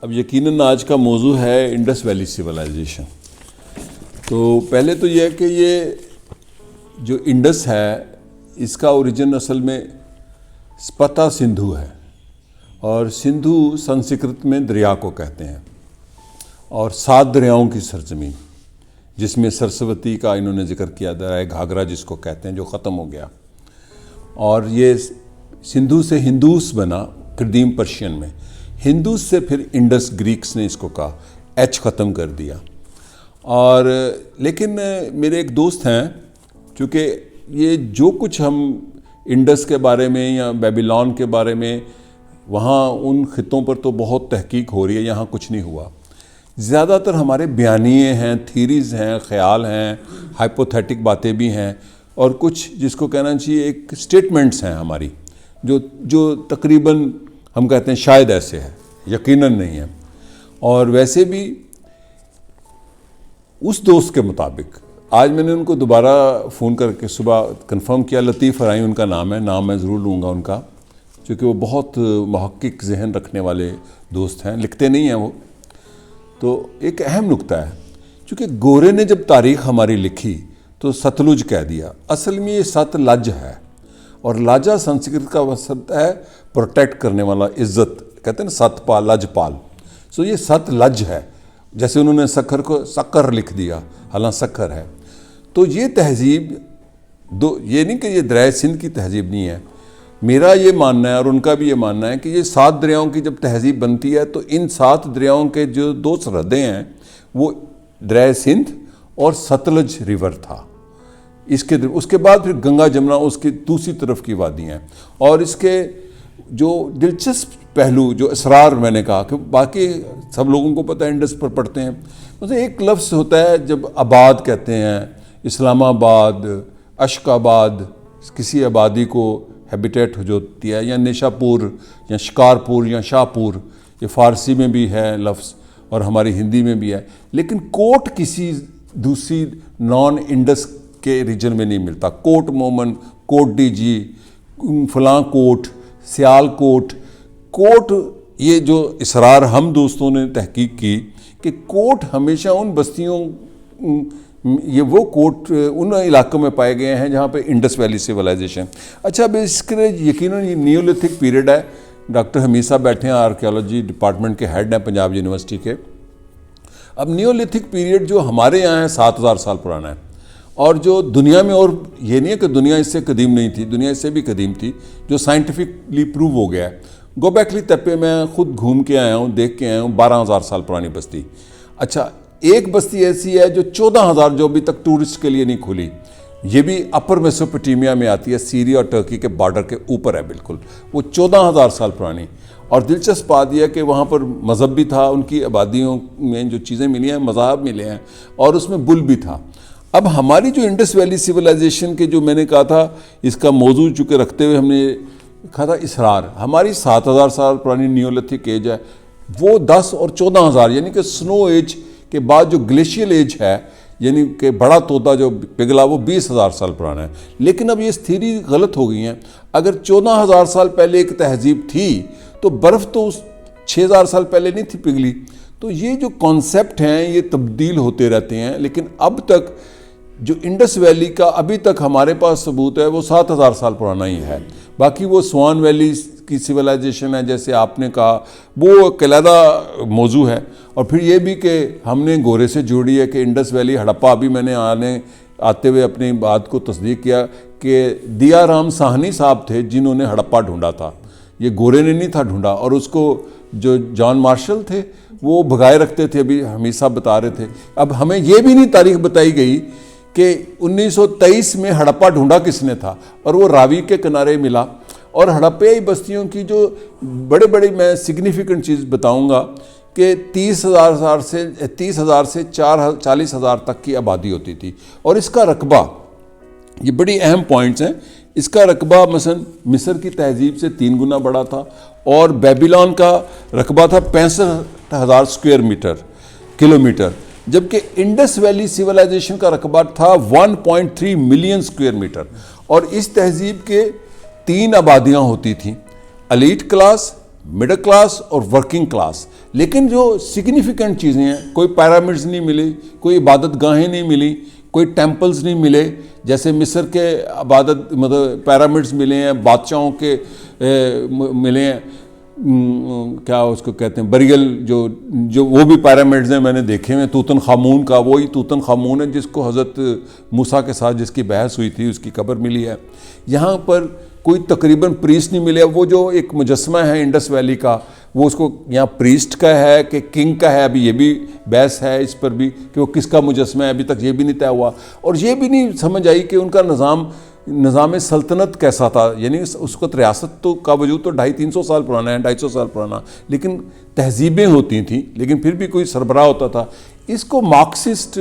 اب یقیناً آج کا موضوع ہے انڈس ویلی سیولائزیشن. تو پہلے تو یہ ہے کہ یہ جو انڈس ہے اس کا اوریجن اصل میں سپتا سندھو ہے، اور سندھو سنسکرت میں دریا کو کہتے ہیں، اور 7 دریاؤں کی سرزمین جس میں سرسوتی کا انہوں نے ذکر کیا، دریائے گھاگرا جس کو کہتے ہیں جو ختم ہو گیا، اور یہ سندھو سے ہندوس بنا قدیم پرشین میں، ہندوس سے پھر انڈس گریکس نے اس کو کہا، ایچ ختم کر دیا. اور لیکن میرے ایک دوست ہیں، چونکہ یہ جو کچھ ہم انڈس کے بارے میں یا بیبیلون کے بارے میں وہاں ان خطوں پر تو بہت تحقیق ہو رہی ہے، یہاں کچھ نہیں ہوا. زیادہ تر ہمارے بیانیے ہیں، تھیریز ہیں، خیال ہیں، ہائپوتھیٹک باتیں بھی ہیں، اور کچھ جس کو کہنا چاہیے ایک سٹیٹمنٹس ہیں ہماری جو تقریباً ہم کہتے ہیں شاید ایسے ہے، یقیناً نہیں ہے. اور ویسے بھی اس دوست کے مطابق آج میں نے ان کو دوبارہ فون کر کے صبح کنفرم کیا، لطیف ارائیں ان کا نام ہے، نام میں ضرور لوں گا ان کا، چونکہ وہ بہت محقق ذہن رکھنے والے دوست ہیں، لکھتے نہیں ہیں وہ. تو ایک اہم نکتہ ہے، چونکہ گورے نے جب تاریخ ہماری لکھی تو ستلج کہہ دیا، اصل میں یہ ست لج ہے، اور لاجا سنسکرت کا وسط ہے پروٹیکٹ کرنے والا، عزت کہتے ہیں نا، ست پال لج پال. سو یہ ست لج ہے، جیسے انہوں نے سکر کو سکر لکھ دیا، حالانکہ سکر ہے. تو یہ تہذیب یہ نہیں کہ یہ دریائے سندھ کی تہذیب نہیں ہے، میرا یہ ماننا ہے اور ان کا بھی یہ ماننا ہے کہ یہ 7 دریاؤں کی جب تہذیب بنتی ہے تو ان 7 دریاؤں کے جو 2 سرحدیں ہیں وہ دریائے سندھ اور ستلج ریور تھا. اس کے بعد پھر گنگا جمنا اس کی دوسری طرف کی وادیاں ہیں. اور اس کے جو دلچسپ پہلو، جو اسرار میں نے کہا کہ باقی سب لوگوں کو پتہ ہے انڈس پر پڑھتے ہیں، مثلا ایک لفظ ہوتا ہے جب آباد کہتے ہیں، اسلام آباد، اشک آباد، کسی آبادی کو ہیبیٹیٹ ہو جاتی ہے، یا نیشا پور یا شکارپور یا شاہپور، یہ فارسی میں بھی ہے لفظ اور ہماری ہندی میں بھی ہے. لیکن کوٹ کسی دوسری نان انڈس کے ریجن میں نہیں ملتا. کوٹ مومن، کوٹ ڈی جی، فلاں کوٹ، سیال کوٹ. کوٹ یہ جو اسرار ہم دوستوں نے تحقیق کی کہ کوٹ ہمیشہ ان بستیوں، یہ وہ کوٹ ان علاقوں میں پائے گئے ہیں جہاں پہ انڈس ویلی سیولائزیشن. اچھا، اب اس کے یقیناً یہ نیولتھک پیریڈ ہے. ڈاکٹر حمید صاحب بیٹھے ہیں، آرکیالوجی ڈپارٹمنٹ کے ہیڈ ہیں پنجاب یونیورسٹی کے. اب نیولتھک پیریڈ جو ہمارے یہاں ہے 7000 سال پرانا ہے، اور جو دنیا میں، اور یہ نہیں ہے کہ دنیا اس سے قدیم نہیں تھی، دنیا اس سے بھی قدیم تھی، جو سائنٹیفکلی پروو ہو گیا ہے. گوبیکلی تپے میں خود گھوم کے آیا ہوں، دیکھ کے آیا ہوں، 12000 سال پرانی بستی. اچھا، ایک بستی ایسی ہے جو 14000 جو ابھی تک ٹورسٹ کے لیے نہیں کھلی، یہ بھی اپر میسوپوٹیمیا میں آتی ہے، سیریا اور ٹرکی کے بارڈر کے اوپر ہے بالکل، وہ 14000 سال پرانی. اور دلچسپ بات یہ ہے کہ وہاں پر مذہب بھی تھا، ان کی آبادیوں میں جو چیزیں ملی ہیں، مذاہب ملے ہیں، اور اس میں بل بھی تھا. اب ہماری جو انڈس ویلی سیولائزیشن کے جو میں نے کہا تھا، اس کا موضوع چونکہ رکھتے ہوئے ہم نے کہا تھا اسرار، ہماری 7000 سال پرانی نیولتھک ایج ہے، وہ 10 اور 14000 یعنی کہ سنو ایج کے بعد جو گلیشیل ایج ہے، یعنی کہ بڑا توتا جو پگھلا، وہ 20000 سال پرانا ہے. لیکن اب یہ تھیری غلط ہو گئی ہیں. اگر 14000 سال پہلے ایک تہذیب تھی تو برف تو 6000 سال پہلے نہیں تھی پگھلی. تو یہ جو کانسیپٹ ہیں یہ تبدیل ہوتے رہتے ہیں، لیکن اب تک جو انڈس ویلی کا ابھی تک ہمارے پاس ثبوت ہے وہ 7000 سال پرانا ہی ہے. باقی وہ سوان ویلی کی سیولائزیشن ہے جیسے آپ نے کہا، وہ ایک علیحدہ موضوع ہے. اور پھر یہ بھی کہ ہم نے گورے سے جوڑی ہے کہ انڈس ویلی ہڑپا، ابھی میں نے آتے ہوئے اپنی بات کو تصدیق کیا کہ دیا رام ساہنی صاحب تھے جنہوں نے ہڑپا ڈھونڈا تھا، یہ گورے نے نہیں تھا ڈھونڈا. اور اس کو جو جان مارشل تھے وہ بھگائے رکھتے تھے، ابھی حمید صاحب بتا رہے تھے. اب ہمیں یہ بھی نہیں تاریخ بتائی گئی کہ 1923 میں ہڑپا ڈھونڈا کس نے تھا، اور وہ راوی کے کنارے ملا. اور ہڑپیائی بستیوں کی جو بڑے میں سگنیفیکنٹ چیز بتاؤں گا کہ 30,000 سے 40,000 تک کی آبادی ہوتی تھی. اور اس کا رقبہ، یہ بڑی اہم پوائنٹس ہیں، اس کا رقبہ مثلا مصر کی تہذیب سے 3 گنا بڑا تھا، اور بیبیلون کا رقبہ تھا 65,000 اسکوائر کلومیٹر، جبکہ انڈس ویلی سیولائزیشن کا رقبہ تھا 1.3 ملین اسکوائر میٹر. اور اس تہذیب کے 3 آبادیاں ہوتی تھیں، ایلیٹ کلاس، مڈل کلاس اور ورکنگ کلاس. لیکن جو سگنیفیکنٹ چیزیں ہیں, کوئی پیرامڈز نہیں ملی, کوئی عبادت گاہیں نہیں ملی, کوئی ٹیمپلز نہیں ملے. جیسے مصر کے عبادت مطلب پیرامڈز ملے ہیں, بادشاہوں کے ملے ہیں, کیا اس کو کہتے ہیں بریل, جو وہ بھی پیرامڈز ہیں میں نے دیکھے ہیں. توتن خامون کا, وہی توتن خامون ہے جس کو حضرت موسیٰ کے ساتھ جس کی بحث ہوئی تھی, اس کی قبر ملی ہے. یہاں پر کوئی تقریباً پریسٹ نہیں ملے. وہ جو ایک مجسمہ ہے انڈس ویلی کا, وہ اس کو یہاں پریسٹ کا ہے کہ کنگ کا ہے, ابھی یہ بھی بحث ہے اس پر بھی کہ وہ کس کا مجسمہ ہے, ابھی تک یہ بھی نہیں طے ہوا. اور یہ بھی نہیں سمجھ آئی کہ ان کا نظام سلطنت کیسا تھا. یعنی اس وقت ریاست تو کا وجود تو 250-300 سال پرانا ہے, 250 سال پرانا, لیکن تہذیبیں ہوتی تھیں, لیکن پھر بھی کوئی سربراہ ہوتا تھا. اس کو مارکسسٹ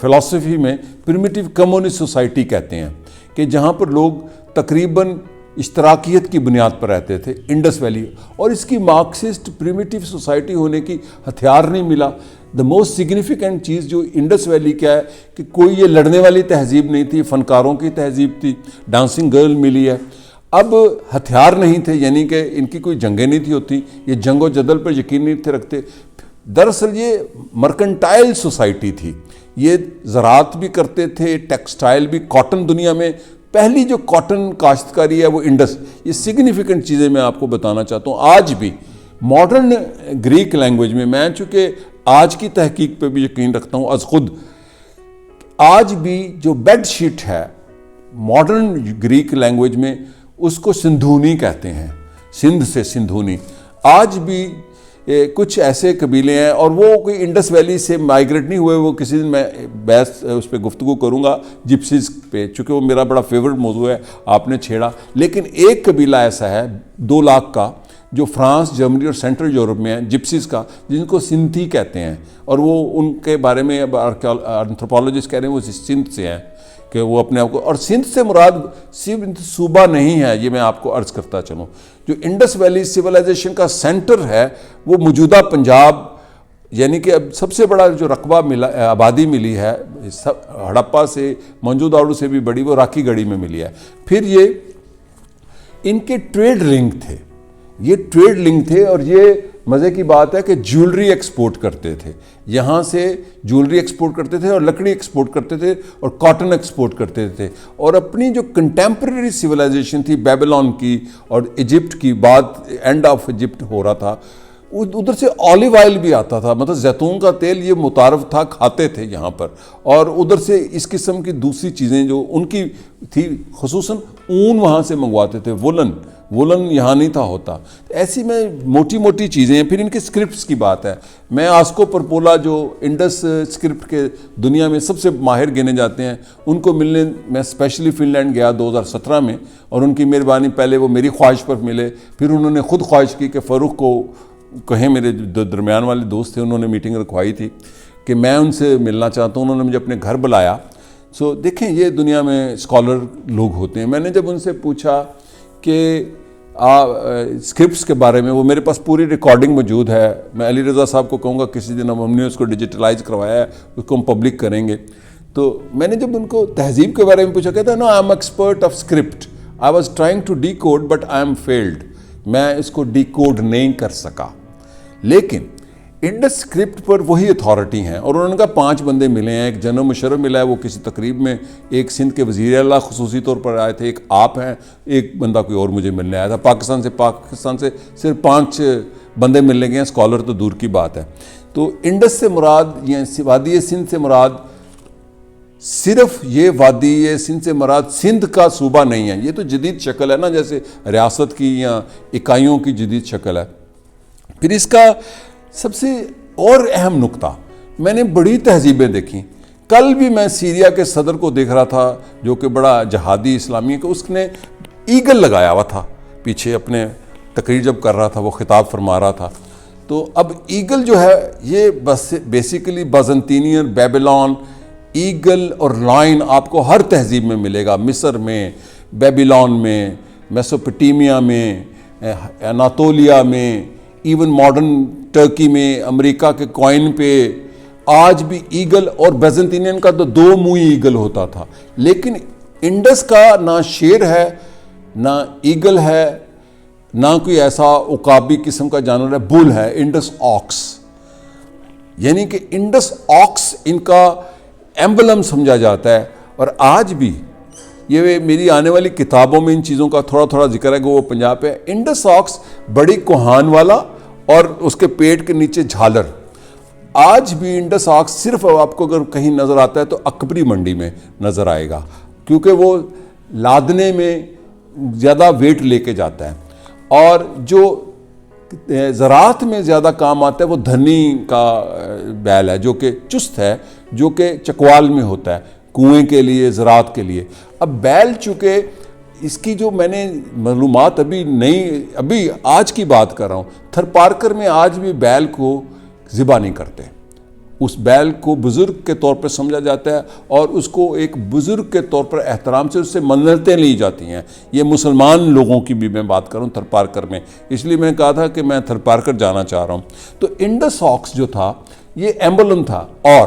فلسفی میں پریمیٹیو کمیونسٹ سوسائٹی کہتے ہیں, کہ جہاں پر لوگ تقریباً اشتراکیت کی بنیاد پر رہتے تھے انڈس ویلی. اور اس کی مارکسسٹ پریمیٹیو سوسائٹی ہونے کی ہتھیار نہیں ملا. دا موسٹ سگنیفیکنٹ چیز جو انڈس ویلی کیا ہے کہ کوئی یہ لڑنے والی تہذیب نہیں تھی, فنکاروں کی تہذیب تھی, ڈانسنگ گرل ملی ہے. اب ہتھیار نہیں تھے, یعنی کہ ان کی کوئی جنگیں نہیں تھی ہوتی, یہ جنگ و جدل پر یقین نہیں تھے رکھتے. دراصل یہ مرکنٹائل سوسائٹی تھی, یہ زراعت بھی کرتے تھے, ٹیکسٹائل بھی. کاٹن دنیا میں پہلی جو کاٹن کاشتکاری ہے وہ انڈس. یہ سگنیفیکنٹ چیزیں میں آپ کو بتانا چاہتا ہوں. آج بھی ماڈرن گریک لینگویج میں چونکہ آج کی تحقیق پہ بھی یقین رکھتا ہوں از خود, آج بھی جو بیڈ شیٹ ہے ماڈرن گریک لینگویج میں اس کو سندھونی کہتے ہیں, سندھ سے سندھونی. آج بھی کچھ ایسے قبیلے ہیں, اور وہ کوئی انڈس ویلی سے مائیگریٹ نہیں ہوئے. وہ کسی دن میں بحث اس پہ گفتگو کروں گا جپسیز پہ, چونکہ وہ میرا بڑا فیورٹ موضوع ہے, آپ نے چھیڑا. لیکن ایک قبیلہ ایسا ہے 2 لاکھ کا جو فرانس, جرمنی اور سینٹرل یورپ میں ہے, جپسیز کا, جن کو سنتھی کہتے ہیں. اور وہ ان کے بارے میں انتھروپولوجسٹ کہہ رہے ہیں وہ سندھ سے ہیں, کہ وہ اپنے آپ کو, اور سندھ سے مراد صرف صوبہ نہیں ہے, یہ میں آپ کو عرض کرتا چلوں. جو انڈس ویلی سویلائزیشن کا سینٹر ہے وہ موجودہ پنجاب, یعنی کہ اب سب سے بڑا جو رقبہ آبادی ملی ہے ہڑپا سے, موہنجو-داڑو سے بھی بڑی, وہ راکی گڑھی میں ملی ہے. پھر یہ ان کے ٹریڈ لنک تھے, یہ ٹریڈ لنک تھے. اور یہ مزے کی بات ہے کہ جیولری ایکسپورٹ کرتے تھے, یہاں سے جیولری ایکسپورٹ کرتے تھے, اور لکڑی ایکسپورٹ کرتے تھے, اور کاٹن ایکسپورٹ کرتے تھے. اور اپنی جو کنٹمپریری سویلائزیشن تھی بیبلون کی اور ایجپٹ کی, بعد اینڈ آف ایجپٹ ہو رہا تھا, ادھر سے آلیو آئل بھی آتا تھا, مطلب زیتون کا تیل یہ متعارف تھا, کھاتے تھے یہاں پر. اور ادھر سے اس قسم کی دوسری چیزیں جو ان کی تھی, خصوصاً اون وہاں سے منگواتے تھے, وولن یہاں نہیں تھا ہوتا. ایسی میں موٹی موٹی چیزیں ہیں. پھر ان کے اسکرپٹس کی بات ہے, میں آسکو پرپولا جو انڈس اسکرپٹ کے دنیا میں سب سے ماہر گنے جاتے ہیں, ان کو ملنے میں اسپیشلی فن لینڈ گیا 2017 میں, اور ان کی مہربانی, پہلے وہ میری خواہش پر ملے, پھر انہوں نے خود خواہش کی کہ فاروق کو کہیں, میرے جو درمیان والے دوست تھے انہوں نے میٹنگ رکھوائی تھی کہ میں ان سے ملنا چاہتا ہوں. انہوں نے مجھے اپنے گھر بلایا. سو دیکھیں یہ دنیا میں اسکالر لوگ ہوتے ہیں. میں نے جب ان سے پوچھا کہ اسکرپٹس کے بارے میں, وہ میرے پاس پوری ریکارڈنگ موجود ہے, میں علی رضا صاحب کو کہوں گا کسی دن ہم نے اس کو ڈیجیٹلائز کروایا ہے, اس کو ہم پبلک کریں گے. تو میں نے جب ان کو تہذیب کے بارے میں پوچھا, کہتا ہے no I am expert of script, I was trying to decode but I am failed. میں اس کو ڈی کوڈ نہیں کر سکا. لیکن انڈس اسکرپٹ پر وہی اتھارٹی ہیں, اور انہوں نے کہا 5 بندے ملے ہیں. ایک جنرل مشرف ملا ہے, وہ کسی تقریب میں, ایک سندھ کے وزیر اعلیٰ خصوصی طور پر آئے تھے, ایک آپ ہیں, ایک بندہ کوئی اور مجھے ملنے آیا تھا. پاکستان سے صرف 5 بندے ملنے گئے ہیں, اسکالر تو دور کی بات ہے. تو انڈس سے مراد یا وادی سندھ سے مراد صرف یہ وادی سندھ سے مراد سندھ کا صوبہ نہیں ہے. یہ تو جدید شکل ہے نا, جیسے ریاست کی یا اکائیوں کی جدید شکل ہے. پھر اس کا سب سے اور اہم نقطہ, میں نے بڑی تہذیبیں دیکھیں. کل بھی میں سیریا کے صدر کو دیکھ رہا تھا جو کہ بڑا جہادی اسلامی ہے, کہ اس نے ایگل لگایا ہوا تھا پیچھے, اپنے تقریر جب کر رہا تھا وہ خطاب فرما رہا تھا. تو اب ایگل جو ہے یہ بس بیسیکلی بازنطینین, بیبلون, ایگل اور لائن آپ کو ہر تہذیب میں ملے گا. مصر میں, بیبلون میں, میسوپوٹیمیا میں, اناطولیا میں, ایون ماڈرن ٹرکی میں, امریکہ کے کوائن پہ آج بھی ایگل, اور بیزنطینین کا تو 2 منہی ایگل ہوتا تھا. لیکن انڈس کا نہ شیر ہے, نہ ایگل ہے, نہ کوئی ایسا عقابی قسم کا جانور ہے. بل ہے, انڈس آکس, یعنی کہ انڈس آکس ان کا ایمبلم سمجھا جاتا ہے. اور آج بھی یہ میری آنے والی کتابوں میں ان چیزوں کا تھوڑا تھوڑا ذکر ہے کہ وہ پنجاب پہ انڈس آکس بڑی کوہان والا اور اس کے پیٹ کے نیچے جھالر. آج بھی انڈس آکس صرف آپ کو اگر کہیں نظر آتا ہے تو اکبری منڈی میں نظر آئے گا, کیونکہ وہ لادنے میں زیادہ ویٹ لے کے جاتا ہے. اور جو زراعت میں زیادہ کام آتا ہے وہ دھنی کا بیل ہے, جو کہ چست ہے, جو کہ چکوال میں ہوتا ہے کنویں کے لیے, زراعت کے لیے. اب بیل چونکہ اس کی جو میں نے معلومات ابھی آج کی بات کر رہا ہوں, تھر پارکر میں آج بھی بیل کو ذبح نہیں کرتے. اس بیل کو بزرگ کے طور پر سمجھا جاتا ہے اور اس کو ایک بزرگ کے طور پر احترام سے اس سے منتیں لی جاتی ہیں. یہ مسلمان لوگوں کی بھی میں بات کروں تھر پارکر میں, اس لیے میں نے کہا تھا کہ میں تھر پارکر جانا چاہ رہا ہوں. تو انڈس آکس جو تھا یہ ایمبلم تھا. اور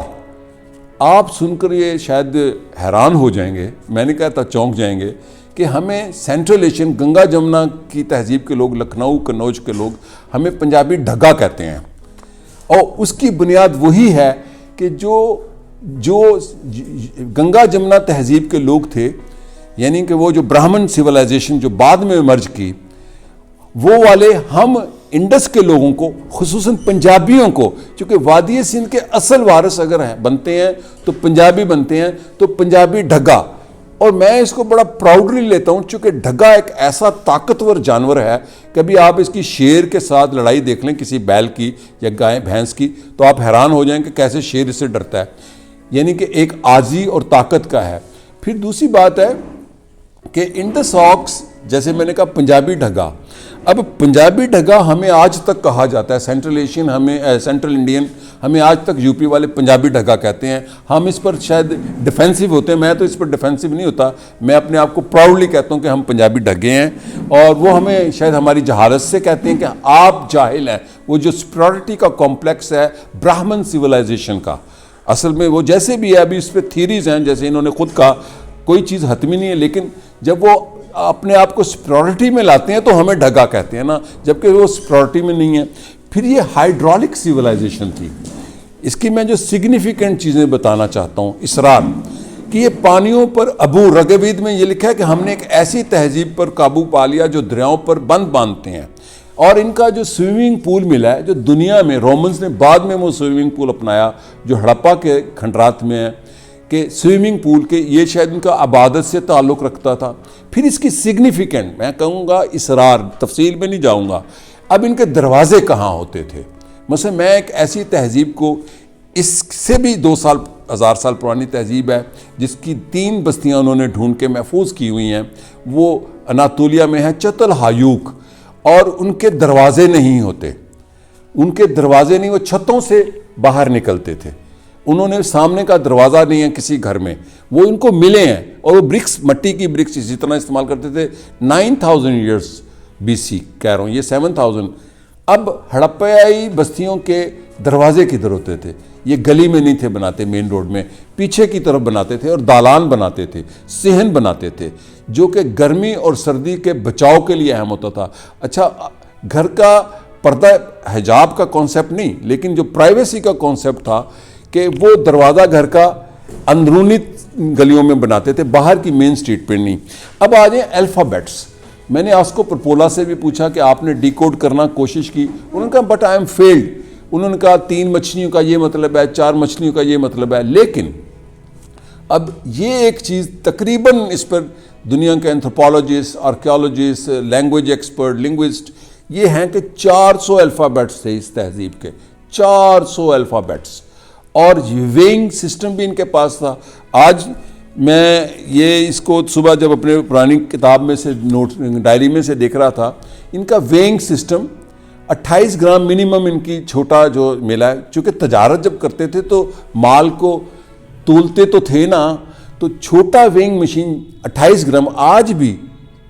آپ سن کر یہ شاید حیران ہو جائیں گے, میں نے کہا تھا چونک جائیں گے, کہ ہمیں سینٹرل ایشین گنگا جمنا کی تہذیب کے لوگ, لکھنؤ کنوج کے لوگ ہمیں پنجابی ڈھگا کہتے ہیں. اور اس کی بنیاد وہی ہے کہ جو گنگا جمنا تہذیب کے لوگ تھے, یعنی کہ وہ جو براہمن سیولائزیشن جو بعد میں ایمرج کی, وہ والے ہم انڈس کے لوگوں کو, خصوصاً پنجابیوں کو, چونکہ وادی سندھ کے اصل وارث اگر بنتے ہیں تو پنجابی بنتے ہیں, تو پنجابی ڈھگا. اور میں اس کو بڑا پراؤڈلی لیتا ہوں, چونکہ ڈھگا ایک ایسا طاقتور جانور ہے. کبھی آپ اس کی شیر کے ساتھ لڑائی دیکھ لیں, کسی بیل کی یا گائے بھینس کی, تو آپ حیران ہو جائیں کہ کیسے شیر اس سے ڈرتا ہے. یعنی کہ ایک عاجزی اور طاقت کا ہے. پھر دوسری بات ہے کہ انڈس آکس, جیسے میں نے کہا پنجابی ڈھگا. اب پنجابی ڈھگا ہمیں آج تک کہا جاتا ہے, سینٹرل ایشین ہمیں, سینٹرل انڈین ہمیں آج تک یو پی والے پنجابی ڈھگا کہتے ہیں. ہم اس پر شاید ڈیفینسو ہوتے ہیں, میں تو اس پر ڈیفینسو نہیں ہوتا, میں اپنے آپ کو پراؤڈلی کہتا ہوں کہ ہم پنجابی ڈھگے ہیں. اور وہ ہمیں شاید ہماری جہالت سے کہتے ہیں کہ آپ جاہل ہیں. وہ جو سپیریورٹی کا کمپلیکس ہے براہمن سیولائزیشن کا, اصل میں وہ جیسے بھی ہے, ابھی اس پہ تھیریز ہیں, جیسے انہوں نے خود کہا کوئی چیز حتمی نہیں ہے, لیکن جب وہ اپنے آپ کو سپیریورٹی میں لاتے ہیں تو ہمیں ڈھگا کہتے ہیں نا, جبکہ وہ سپیریورٹی میں نہیں ہے. پھر یہ ہائیڈرولک سیولائزیشن تھی. اس کی میں جو سگنیفیکنٹ چیزیں بتانا چاہتا ہوں, اسرار کہ یہ پانیوں پر, ابو رگوید میں یہ لکھا ہے کہ ہم نے ایک ایسی تہذیب پر قابو پا لیا جو دریاؤں پر بند باندھتے ہیں. اور ان کا جو سوئمنگ پول ملا ہے, جو دنیا میں رومنز نے بعد میں وہ سوئمنگ پول اپنایا جو ہڑپا کے کھنڈرات میں ہے, کہ سوئمنگ پول کے یہ شاید ان کا عبادت سے تعلق رکھتا تھا. پھر اس کی سگنیفیکنٹ میں کہوں گا اسرار, تفصیل میں نہیں جاؤں گا. اب ان کے دروازے کہاں ہوتے تھے؟ مثلا میں ایک ایسی تہذیب کو, اس سے بھی 2000 سال پرانی تہذیب ہے جس کی 3 بستیاں انہوں نے ڈھونڈ کے محفوظ کی ہوئی ہیں. وہ اناطولیہ میں ہے, چتل ہایوک. اور ان کے دروازے نہیں ہوتے, ان کے دروازے نہیں, وہ چھتوں سے باہر نکلتے تھے. انہوں نے سامنے کا دروازہ نہیں ہے کسی گھر میں, وہ ان کو ملے ہیں. اور وہ برکس, مٹی کی برکس اسی طرح استعمال کرتے تھے. 9000 ایئرز BC کہہ رہا ہوں, یہ 7000. اب ہڑپیائی بستیوں کے دروازے کدھر ہوتے تھے؟ یہ گلی میں نہیں تھے بناتے, مین روڈ میں, پیچھے کی طرف بناتے تھے, اور دالان بناتے تھے, صحن بناتے تھے, جو کہ گرمی اور سردی کے بچاؤ کے لیے اہم ہوتا تھا. اچھا, گھر کا پردہ حجاب کا کانسیپٹ نہیں, لیکن جو پرائیویسی کا کانسیپٹ تھا کہ وہ دروازہ گھر کا اندرونی گلیوں میں بناتے تھے, باہر کی مین سٹریٹ پہ نہیں. اب آ جائیں الفابیٹس. میں نے آسکو پرپولا سے بھی پوچھا کہ آپ نے ڈیکوڈ کرنا کوشش کی, انہوں نے کہا بٹ آئی ایم فیلڈ. انہوں نے کہا 3 مچھلیوں کا یہ مطلب ہے, 4 مچھلیوں کا یہ مطلب ہے. لیکن اب یہ ایک چیز تقریباً اس پر دنیا کے anthropologist, archaeologist, language expert, linguist یہ ہیں کہ 400 الفابیٹس تھے اس تہذیب کے, 400 الفابیٹس. اور ویئنگ سسٹم بھی ان کے پاس تھا. آج میں یہ اس کو صبح جب اپنے پرانی کتاب میں سے نوٹ ڈائری میں سے دیکھ رہا تھا, ان کا ویئنگ سسٹم 28 گرام منیمم ان کی چھوٹا جو ملا ہے. چونکہ تجارت جب کرتے تھے تو مال کو تولتے تو تھے نا, تو چھوٹا ویئنگ مشین 28 گرام. آج بھی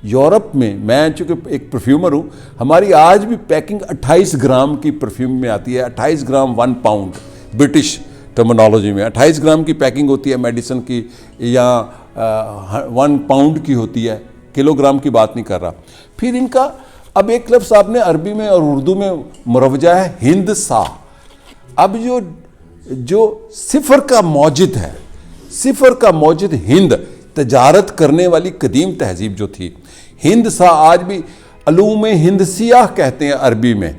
یورپ میں چونکہ ایک پرفیومر ہوں, ہماری آج بھی پیکنگ 28 گرام کی پرفیوم میں آتی ہے. 28 گرام 1 پاؤنڈ برٹش ٹرمنالوجی میں 28 گرام کی پیکنگ ہوتی ہے میڈیسن کی, یا 1 پاؤنڈ کی ہوتی ہے, کلو گرام کی بات نہیں کر رہا. پھر ان کا اب ایک لفظ آپ نے عربی میں اور اردو میں مروجہ ہے ہند سا. اب جو صفر کا موجد ہے، صفر کا موجد ہند، تجارت کرنے والی قدیم تہذیب جو تھی ہند سا، آج بھی علوم ہندسیہ کہتے ہیں عربی میں،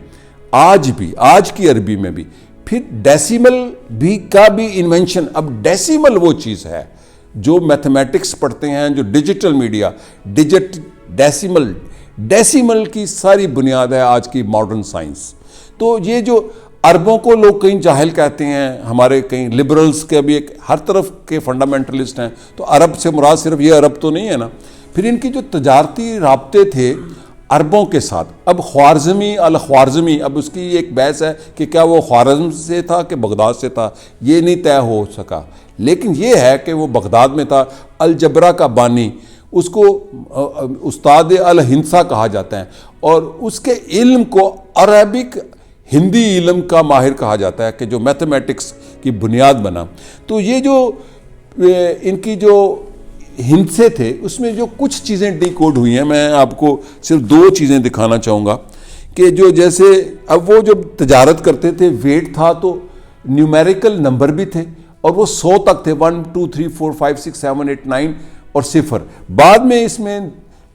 آج بھی، آج کی عربی میں بھی. پھر ڈیسیمل بھی کا بھی انوینشن. اب ڈیسیمل وہ چیز ہے جو میتھمیٹکس پڑھتے ہیں، جو ڈیجیٹل میڈیا، ڈیسیمل کی ساری بنیاد ہے آج کی ماڈرن سائنس. تو یہ جو عربوں کو لوگ کہیں جاہل کہتے ہیں، ہمارے کہیں لبرلز کے بھی ایک ہر طرف کے فنڈامنٹلسٹ ہیں، تو عرب سے مراد صرف یہ عرب تو نہیں ہے نا. پھر ان کی جو تجارتی رابطے تھے عربوں کے ساتھ، اب خوارزمی الخوارزمی، اب اس کی ایک بحث ہے کہ کیا وہ خوارزم سے تھا کہ بغداد سے تھا، یہ نہیں طے ہو سکا، لیکن یہ ہے کہ وہ بغداد میں تھا. الجبرا کا بانی، اس کو استاد الہندسہ کہا جاتا ہے، اور اس کے علم کو عربک ہندی علم کا ماہر کہا جاتا ہے کہ جو میتھمیٹکس کی بنیاد بنا. تو یہ جو ان کی جو ہندسے تھے اس میں جو کچھ چیزیں ڈی کوڈ ہوئی ہیں، میں آپ کو صرف 2 چیزیں دکھانا چاہوں گا کہ جو جیسے اب وہ جب تجارت کرتے تھے ویٹ تھا تو نیومیریکل نمبر بھی تھے اور وہ 100 تک تھے، 1 2 3 4 5 6 7 8 9 اور 0. بعد میں اس میں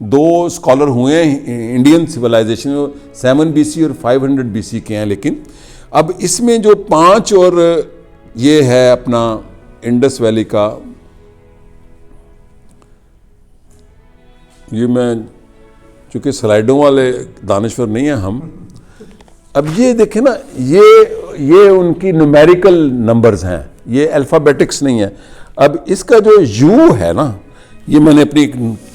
2 اسکالر ہوئے ہیں انڈین سویلائزیشن، 7 BC اور 500 BC کے ہیں. لیکن اب اس میں جو 5 اور یہ ہے اپنا انڈس ویلی کا، یہ میں چونکہ سلائیڈوں والے دانشور نہیں ہیں ہم، اب یہ دیکھیں نا، یہ ان کی نومیریکل نمبرز ہیں، یہ الفابیٹکس نہیں ہے. اب اس کا جو یو ہے نا، یہ میں نے اپنی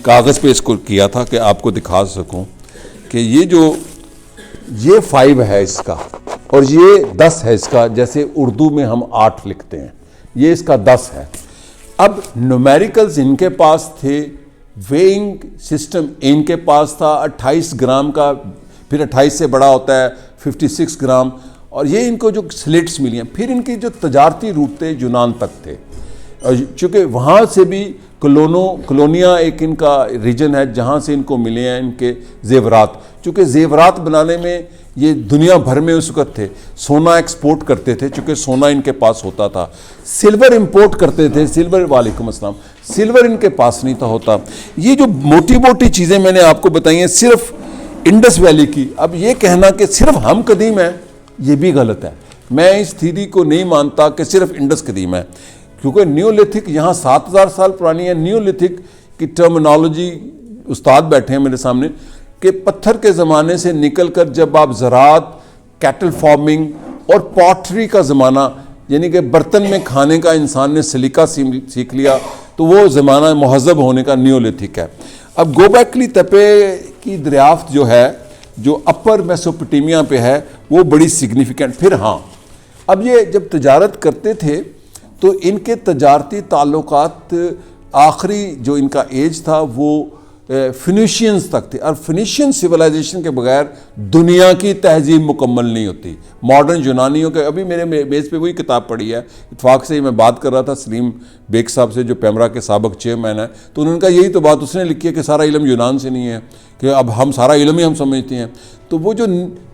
کاغذ پہ اس کو کیا تھا کہ آپ کو دکھا سکوں کہ یہ 5 ہے اس کا اور یہ 10 ہے اس کا، جیسے اردو میں ہم 8 لکھتے ہیں، یہ اس کا 10 ہے. اب نومیریکلز ان کے پاس تھے، ویئنگ سسٹم ان کے پاس تھا 28 گرام کا، پھر 28 سے بڑا ہوتا ہے 56 گرام، اور یہ ان کو جو سلیٹس ملی ہیں. پھر ان کی جو تجارتی روٹ تھے یونان تک تھے، چونکہ وہاں سے بھی کلونیا ایک ان کا ریجن ہے جہاں سے ان کو ملے ہیں ان کے زیورات. چونکہ زیورات بنانے میں یہ دنیا بھر میں اس وقت تھے، سونا ایکسپورٹ کرتے تھے چونکہ سونا ان کے پاس ہوتا تھا، سلور امپورٹ کرتے تھے، سلور، وعلیکم السلام، سلور ان کے پاس نہیں تھا ہوتا. یہ جو موٹی موٹی چیزیں میں نے آپ کو بتائی ہیں صرف انڈس ویلی کی. اب یہ کہنا کہ صرف ہم قدیم ہیں یہ بھی غلط ہے. میں اس تھیری کو نہیں مانتا کہ صرف انڈس قدیم ہے، کیونکہ نیولتھک یہاں 7000 سال پرانی ہے. نیولتھک کی ٹرمنالوجی استاد بیٹھے ہیں میرے سامنے کہ پتھر کے زمانے سے نکل کر جب آپ زراعت، کیٹل فارمنگ اور پوٹری کا زمانہ، یعنی کہ برتن میں کھانے کا انسان نے سلیقہ سیکھ لیا، تو وہ زمانہ مہذب ہونے کا نیولتھک ہے. اب گوبیکلی تپے کی دریافت جو ہے، جو اپر میسوپوٹیمیا پہ ہے، وہ بڑی سگنیفیکنٹ. پھر ہاں، اب یہ جب تجارت کرتے تھے تو ان کے تجارتی تعلقات آخری جو ان کا ایج تھا وہ فینیشینز تک تھے، اور فینیشین سویلائزیشن کے بغیر دنیا کی تہذیب مکمل نہیں ہوتی. ماڈرن یونانیوں کے، ابھی میرے بیس پہ وہی کتاب پڑھی ہے، اتفاق سے ہی میں بات کر رہا تھا سلیم بیگ صاحب سے جو پیمرا کے سابق چیئرمین ہیں، تو انہوں نے کہا یہی تو بات اس نے لکھی ہے کہ سارا علم یونان سے نہیں ہے، کہ اب ہم سارا علم ہی ہم سمجھتے ہیں. تو وہ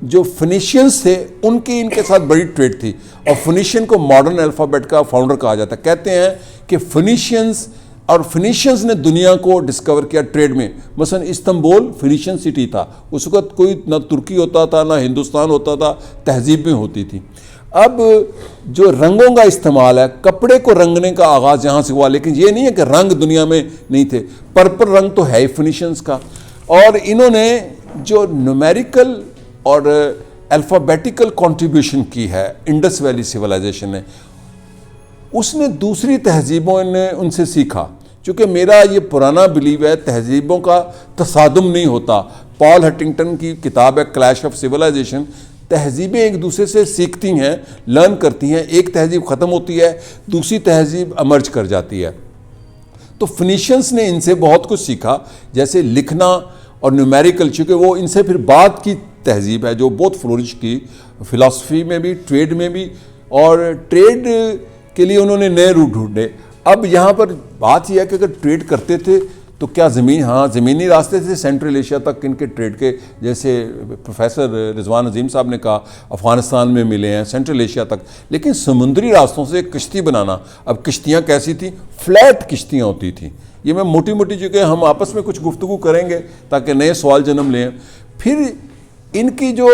جو فینیشینز تھے ان کی ان کے ساتھ بڑی ٹریڈ تھی، اور فینیشین کو ماڈرن الفابیٹ کا فاؤنڈر کہا جاتا ہے. کہتے ہیں کہ فینیشینز نے دنیا کو ڈسکور کیا ٹریڈ میں. مثلا استنبول فینیشین سٹی تھا، اس وقت کوئی نہ ترکی ہوتا تھا نہ ہندوستان ہوتا تھا، تہذیب میں ہوتی تھی. اب جو رنگوں کا استعمال ہے، کپڑے کو رنگنے کا آغاز یہاں سے ہوا، لیکن یہ نہیں ہے کہ رنگ دنیا میں نہیں تھے. پرپل رنگ تو ہے فینیشینز کا. اور انہوں نے جو نومیریکل اور الفابیٹیکل کنٹریبیوشن کی ہے انڈس ویلی سویلائزیشن نے، اس نے دوسری تہذیبوں نے ان سے سیکھا. چونکہ میرا یہ پرانا بلیو ہے تہذیبوں کا تصادم نہیں ہوتا. پال ہٹنگٹن کی کتاب ہے کلیش آف سویلائزیشن. تہذیبیں ایک دوسرے سے سیکھتی ہیں، لرن کرتی ہیں، ایک تہذیب ختم ہوتی ہے، دوسری تہذیب امرج کر جاتی ہے. تو فینیشینز نے ان سے بہت کچھ سیکھا، جیسے لکھنا اور نیومیریکل، چونکہ وہ ان سے پھر بعد کی تہذیب ہے جو بہت فلورش کی، فلاسفی میں بھی، ٹریڈ میں بھی، اور ٹریڈ کے لیے انہوں نے نئے روٹ ڈھونڈے. اب یہاں پر بات یہ ہے کہ اگر ٹریڈ کرتے تھے تو کیا زمینی راستے سے سینٹرل ایشیا تک ان کے ٹریڈ کے، جیسے پروفیسر رضوان عظیم صاحب نے کہا افغانستان میں ملے ہیں سینٹرل ایشیا تک، لیکن سمندری راستوں سے ایک کشتی بنانا، اب کشتیاں کیسی تھیں؟ فلیٹ کشتیاں ہوتی تھیں. یہ میں موٹی موٹی چونکہ ہم آپس میں کچھ گفتگو کریں گے تاکہ نئے سوال جنم لیں. پھر ان کی جو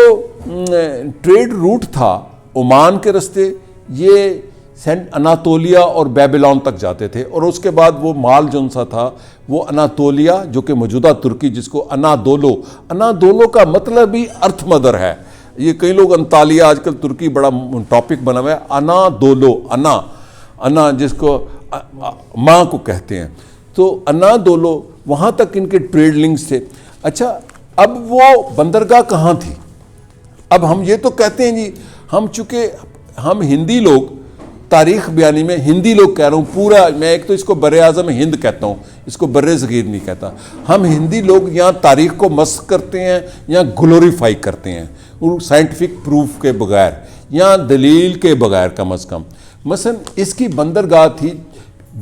ٹریڈ روٹ تھا عمان کے رستے، یہ اناطولیہ اور بیبلون تک جاتے تھے، اور اس کے بعد وہ مال جون سا تھا وہ اناطولیہ جو کہ موجودہ ترکی، جس کو انادولو کا مطلب ہی ارتھ مدر ہے. یہ کئی لوگ انطالیہ، آج کل ترکی بڑا ٹاپک بنا ہوا ہے. انادولو، انا جس کو ماں کو کہتے ہیں، تو انادولو وہاں تک ان کے ٹریڈ لنکس تھے. اچھا اب وہ بندرگاہ کہاں تھی؟ اب ہم یہ تو کہتے ہیں جی چونکہ ہم ہندی لوگ تاریخ بیانی میں، ہندی لوگ کہہ رہا ہوں پورا، میں ایک تو اس کو بر اعظم ہند کہتا ہوں، اس کو بر صغیر نہیں کہتا. ہم ہندی لوگ یہاں تاریخ کو مسخ کرتے ہیں یا گلوریفائی کرتے ہیں سائنٹیفک پروف کے بغیر یا دلیل کے بغیر کم از کم. مثلا اس کی بندرگاہ تھی،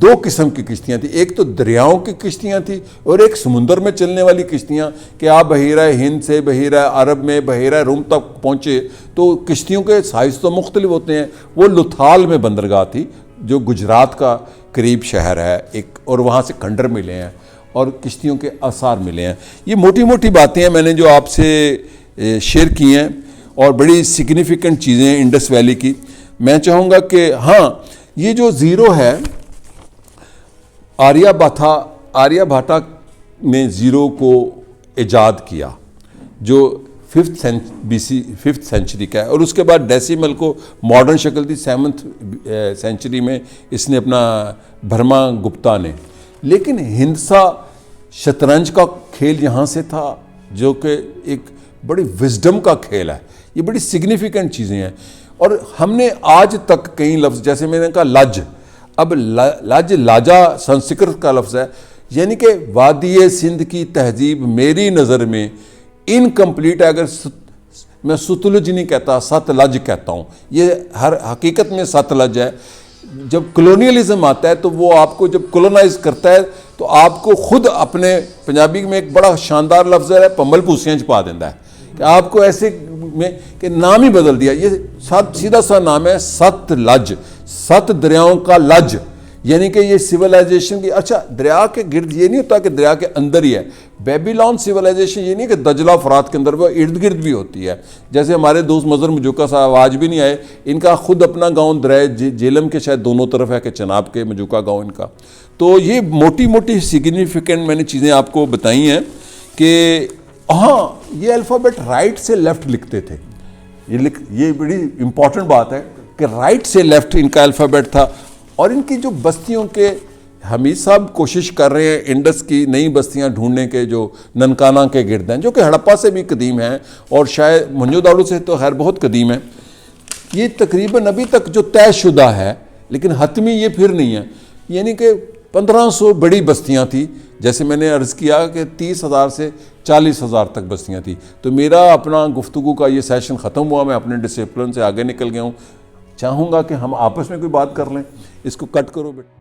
دو قسم کی کشتیاں تھیں، ایک تو دریاؤں کی کشتیاں تھیں اور ایک سمندر میں چلنے والی کشتیاں، کہ آپ بحیرہ ہند سے بحیرہ عرب میں بحیرہ روم تک پہنچے تو کشتیوں کے سائز تو مختلف ہوتے ہیں. وہ لتھال میں بندرگاہ تھی جو گجرات کا قریب شہر ہے ایک، اور وہاں سے کھنڈر ملے ہیں اور کشتیوں کے آثار ملے ہیں. یہ موٹی موٹی باتیں ہیں میں نے جو آپ سے شیئر کی ہیں، اور بڑی سگنیفیکنٹ چیزیں ہیں انڈس ویلی کی. میں چاہوں گا کہ ہاں یہ جو زیرو ہے، آریہ بھاٹا نے زیرو کو ایجاد کیا جو 5th سینچری کا ہے، اور اس کے بعد ڈیسیمل کو ماڈرن شکل دی 7th سینچری میں اس نے اپنا برہما گپتا نے. لیکن ہندسا شطرنج کا کھیل یہاں سے تھا جو کہ ایک بڑی وزڈم کا کھیل ہے. یہ بڑی سگنیفیکنٹ چیزیں ہیں. اور ہم نے آج تک کئی لفظ، جیسے میں نے کہا لج، اب لاجا سنسکرت کا لفظ ہے، یعنی کہ وادی سندھ کی تہذیب میری نظر میں انکمپلیٹ ہے. اگر میں ستلج نہیں کہتا، ستلج کہتا ہوں. یہ ہر حقیقت میں ستلج ہے. جب کلونیلزم آتا ہے تو وہ آپ کو جب کولونائز کرتا ہے تو آپ کو خود اپنے، پنجابی میں ایک بڑا شاندار لفظ ہے پمبل پوسیاں چھپا دیتا ہے کہ آپ کو ایسے میں کہ نام ہی بدل دیا. یہ سیدھا سا نام ہے ست لج، 7 دریاؤں کا لج، یعنی کہ یہ سیولائزیشن کی. اچھا دریا کے گرد یہ نہیں ہوتا کہ دریا کے اندر ہی ہے. بیبیلون سیولائزیشن یہ نہیں کہ دجلہ فرات کے اندر، وہ ارد گرد بھی ہوتی ہے. جیسے ہمارے دوست مظہر مجوکا صاحب آج بھی نہیں آئے، ان کا خود اپنا گاؤں درائے جیلم کے شاید دونوں طرف ہے، کہ چناب کے مجوکا گاؤں ان کا. تو یہ موٹی موٹی سگنیفیکنٹ میں نے چیزیں آپ کو بتائی ہیں کہ ہاں یہ الفابیٹ رائٹ سے لیفٹ لکھتے تھے. یہ بڑی امپورٹنٹ بات ہے کہ رائٹ سے لیفٹ ان کا الفابیٹ تھا. اور ان کی جو بستیوں کے، حمید صاحب کوشش کر رہے ہیں انڈس کی نئی بستیاں ڈھونڈنے کے جو ننکانہ کے گرد ہیں، جو کہ ہڑپا سے بھی قدیم ہیں اور شاید موہنجو داڑو سے تو خیر بہت قدیم ہے. یہ تقریباً ابھی تک جو طے شدہ ہے، لیکن حتمی یہ پھر نہیں ہے. یعنی کہ 1500 بڑی بستیاں تھیں، جیسے میں نے عرض کیا کہ 30,000 سے 40,000 تک بستیاں تھیں. تو میرا اپنا گفتگو کا یہ سیشن ختم ہوا، میں اپنے ڈسپلن سے آگے نکل گیا ہوں. چاہوں گا کہ ہم آپس میں کوئی بات کر لیں. اس کو کٹ کرو بیٹا.